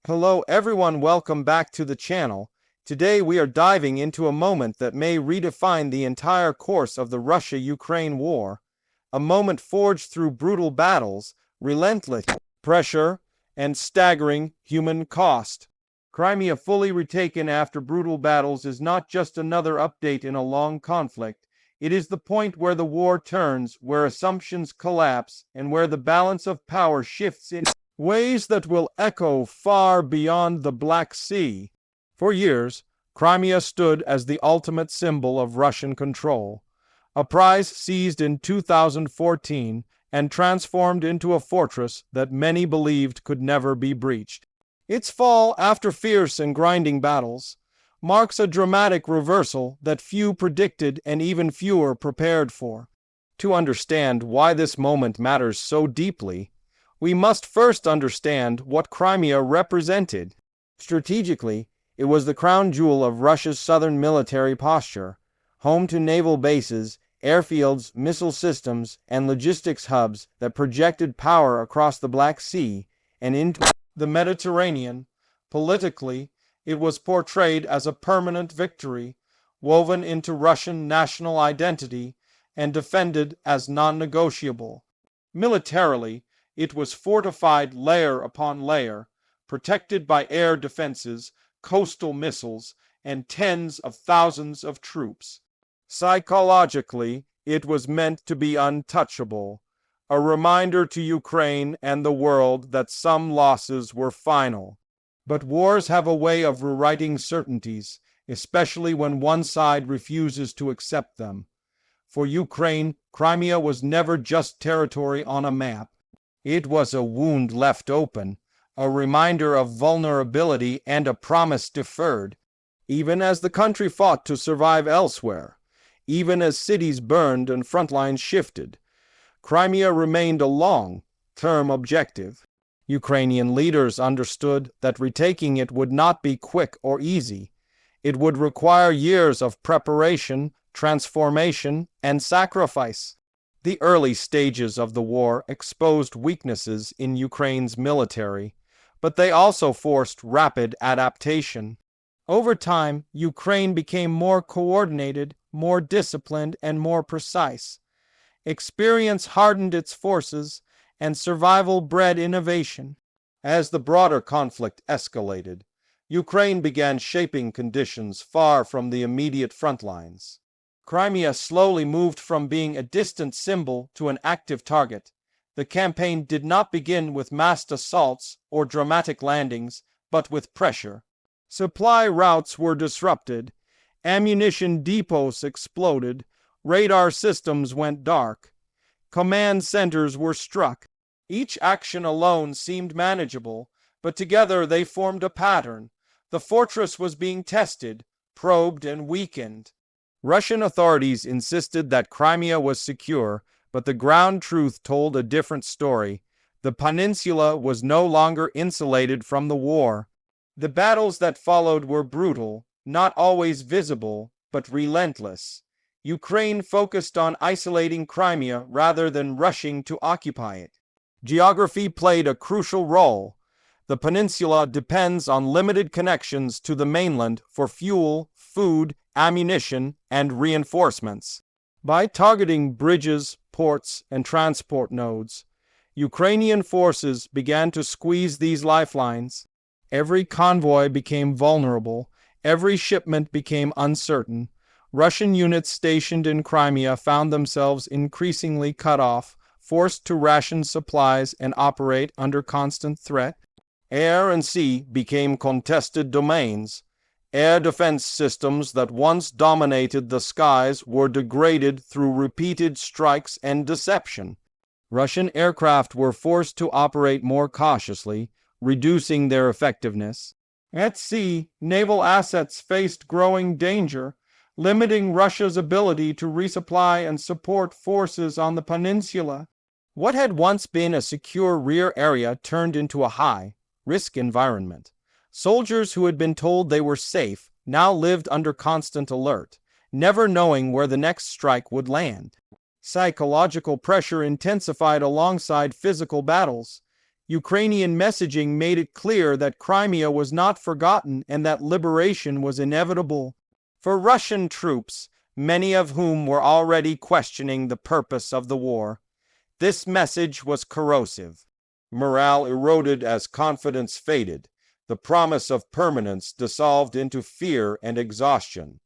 Hello everyone, welcome back to the channel. Today we are diving into a moment that may redefine the entire course of the Russia-Ukraine war. A moment forged through brutal battles, relentless pressure, and staggering human cost. Crimea fully retaken after brutal battles is not just another update in a long conflict. It is the point where the war turns, where assumptions collapse, and where the balance of power shifts in ways that will echo far beyond the Black Sea. For years, Crimea stood as the ultimate symbol of Russian control, a prize seized in 2014 and transformed into a fortress that many believed could never be breached. Its fall, after fierce and grinding battles, marks a dramatic reversal that few predicted and even fewer prepared for. To understand why this moment matters so deeply, we must first understand what Crimea represented. Strategically, it was the crown jewel of Russia's southern military posture, home to naval bases, airfields, missile systems, and logistics hubs that projected power across the Black Sea and into the Mediterranean. Politically, it was portrayed as a permanent victory, woven into Russian national identity and defended as non-negotiable. Militarily, it was fortified layer upon layer, protected by air defenses, coastal missiles, and tens of thousands of troops. Psychologically, it was meant to be untouchable, a reminder to Ukraine and the world that some losses were final. But wars have a way of rewriting certainties, especially when one side refuses to accept them. For Ukraine, Crimea was never just territory on a map. It was a wound left open, a reminder of vulnerability and a promise deferred. Even as the country fought to survive elsewhere, even as cities burned and frontlines shifted, Crimea remained a long-term objective. Ukrainian leaders understood that retaking it would not be quick or easy. It would require years of preparation, transformation, and sacrifice. The early stages of the war exposed weaknesses in Ukraine's military, but they also forced rapid adaptation. Over time, Ukraine became more coordinated, more disciplined, and more precise. Experience hardened its forces, and survival bred innovation. As the broader conflict escalated, Ukraine began shaping conditions far from the immediate front lines. Crimea slowly moved from being a distant symbol to an active target. The campaign did not begin with massed assaults or dramatic landings, but with pressure. Supply routes were disrupted, ammunition depots exploded, radar systems went dark. Command centers were struck. Each action alone seemed manageable, but together they formed a pattern. The fortress was being tested, probed, and weakened. Russian authorities insisted that Crimea was secure, but the ground truth told a different story. The peninsula was no longer insulated from the war. The battles that followed were brutal, not always visible, but relentless. Ukraine focused on isolating Crimea rather than rushing to occupy it. Geography played a crucial role. The peninsula depends on limited connections to the mainland for fuel, food, ammunition, and reinforcements. By targeting bridges, ports, and transport nodes, Ukrainian forces began to squeeze these lifelines. Every convoy became vulnerable. Every shipment became uncertain. Russian units stationed in Crimea found themselves increasingly cut off, forced to ration supplies and operate under constant threat. Air and sea became contested domains. Air defense systems that once dominated the skies were degraded through repeated strikes and deception. Russian aircraft were forced to operate more cautiously, reducing their effectiveness. At sea, naval assets faced growing danger, limiting Russia's ability to resupply and support forces on the peninsula. What had once been a secure rear area turned into a high-risk environment. Soldiers who had been told they were safe now lived under constant alert, never knowing where the next strike would land. Psychological pressure intensified alongside physical battles. Ukrainian messaging made it clear that Crimea was not forgotten and that liberation was inevitable. For Russian troops, many of whom were already questioning the purpose of the war, this message was corrosive. Morale eroded as confidence faded. The promise of permanence dissolved into fear and exhaustion.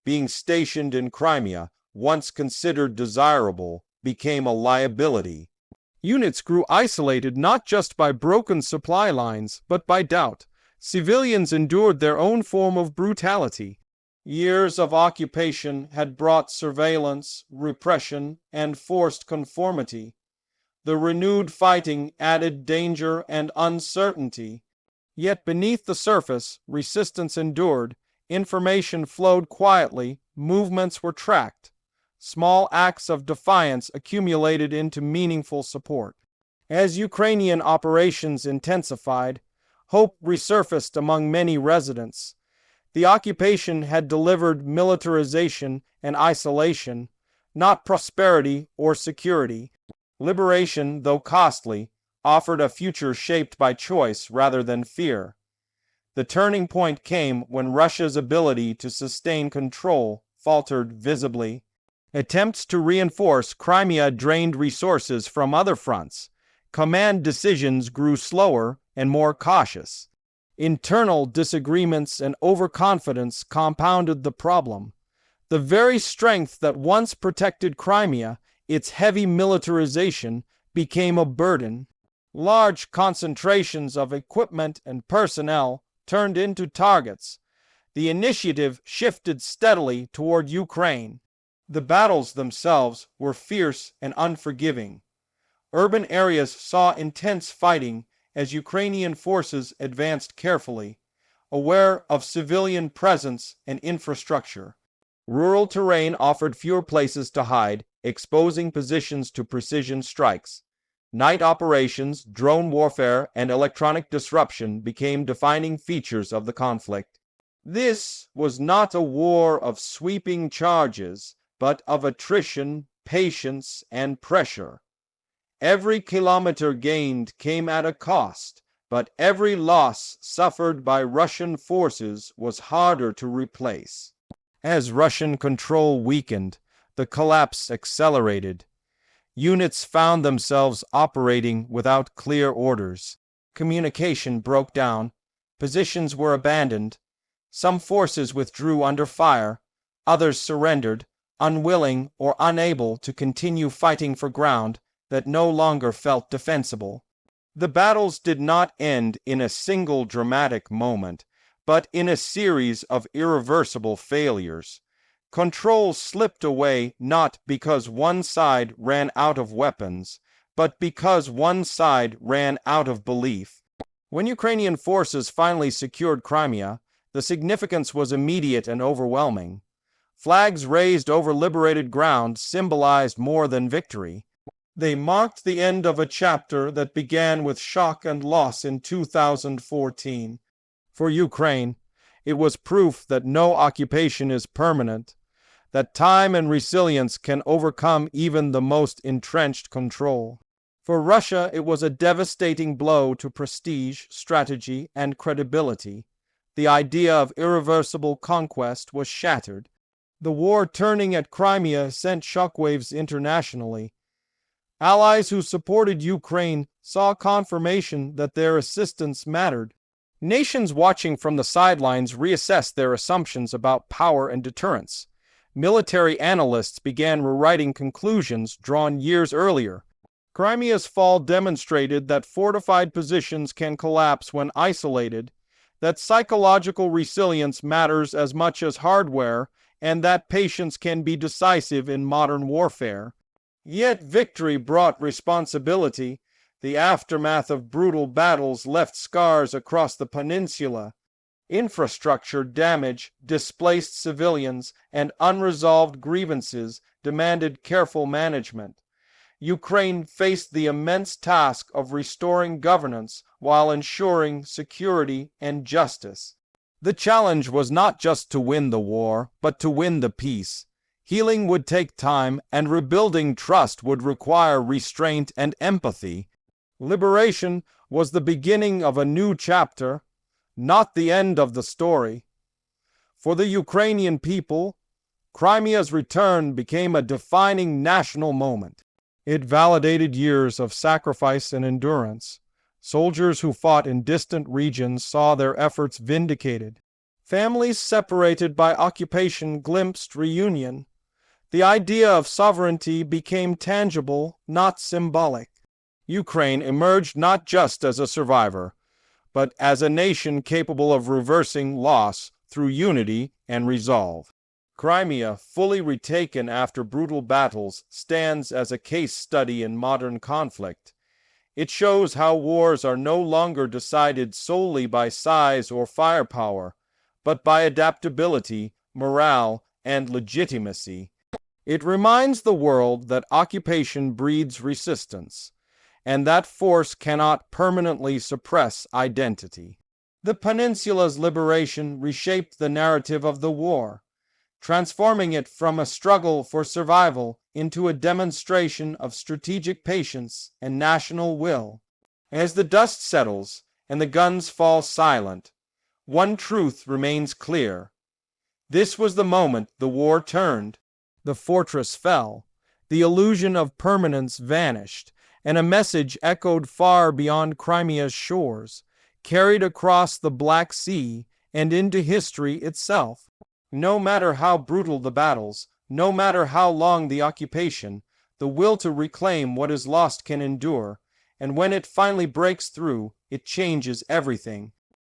Being stationed in Crimea, once considered desirable, became a liability. Units grew isolated not just by broken supply lines, but by doubt. Civilians endured their own form of brutality. Years of occupation had brought surveillance, repression, and forced conformity. The renewed fighting added danger and uncertainty. Yet beneath the surface, resistance endured, information flowed quietly, movements were tracked. Small acts of defiance accumulated into meaningful support. As Ukrainian operations intensified, hope resurfaced among many residents. The occupation had delivered militarization and isolation, not prosperity or security. Liberation, though costly, offered a future shaped by choice rather than fear. The turning point came when Russia's ability to sustain control faltered visibly. Attempts to reinforce Crimea drained resources from other fronts. Command decisions grew slower and more cautious. Internal disagreements and overconfidence compounded the problem. The very strength that once protected Crimea, its heavy militarization, became a burden. Large concentrations of equipment and personnel turned into targets. The initiative shifted steadily toward Ukraine. The battles themselves were fierce and unforgiving. Urban areas saw intense fighting as Ukrainian forces advanced carefully, aware of civilian presence and infrastructure. Rural terrain offered fewer places to hide, exposing positions to precision strikes. Night operations, drone warfare, and electronic disruption became defining features of the conflict. This was not a war of sweeping charges, but of attrition, patience, and pressure. Every kilometer gained came at a cost, but every loss suffered by Russian forces was harder to replace. As Russian control weakened, the collapse accelerated. Units found themselves operating without clear orders. Communication broke down. Positions were abandoned. Some forces withdrew under fire. Others surrendered, unwilling or unable to continue fighting for ground that no longer felt defensible. The battles did not end in a single dramatic moment, but in a series of irreversible failures. Control slipped away not because one side ran out of weapons, but because one side ran out of belief. When Ukrainian forces finally secured Crimea, the significance was immediate and overwhelming. Flags raised over liberated ground symbolized more than victory. They marked the end of a chapter that began with shock and loss in 2014. For Ukraine, it was proof that no occupation is permanent, that time and resilience can overcome even the most entrenched control. For Russia, it was a devastating blow to prestige, strategy, and credibility. The idea of irreversible conquest was shattered. The war turning at Crimea sent shockwaves internationally. Allies who supported Ukraine saw confirmation that their assistance mattered. Nations watching from the sidelines reassessed their assumptions about power and deterrence. Military analysts began rewriting conclusions drawn years earlier. Crimea's fall demonstrated that fortified positions can collapse when isolated, that psychological resilience matters as much as hardware, and that patience can be decisive in modern warfare. Yet victory brought responsibility. The aftermath of brutal battles left scars across the peninsula. Infrastructure damage displaced civilians, and unresolved grievances demanded careful management. Ukraine faced the immense task of restoring governance while ensuring security and justice. The challenge was not just to win the war, but to win the peace. Healing would take time, and rebuilding trust would require restraint and empathy. Liberation was the beginning of a new chapter, not the end of the story. For the Ukrainian people, Crimea's return became a defining national moment. It validated years of sacrifice and endurance. Soldiers who fought in distant regions saw their efforts vindicated. Families separated by occupation glimpsed reunion. The idea of sovereignty became tangible, not symbolic. Ukraine emerged not just as a survivor, but as a nation capable of reversing loss through unity and resolve. Crimea, fully retaken after brutal battles, stands as a case study in modern conflict. It shows how wars are no longer decided solely by size or firepower, but by adaptability, morale, and legitimacy. It reminds the world that occupation breeds resistance, and that force cannot permanently suppress identity. The peninsula's liberation reshaped the narrative of the war, transforming it from a struggle for survival into a demonstration of strategic patience and national will. As the dust settles and the guns fall silent, one truth remains clear. This was the moment the war turned. The fortress fell, the illusion of permanence vanished, and a message echoed far beyond Crimea's shores, carried across the Black Sea and into history itself. No matter how brutal the battles, no matter how long the occupation, the will to reclaim what is lost can endure, and when it finally breaks through, it changes everything.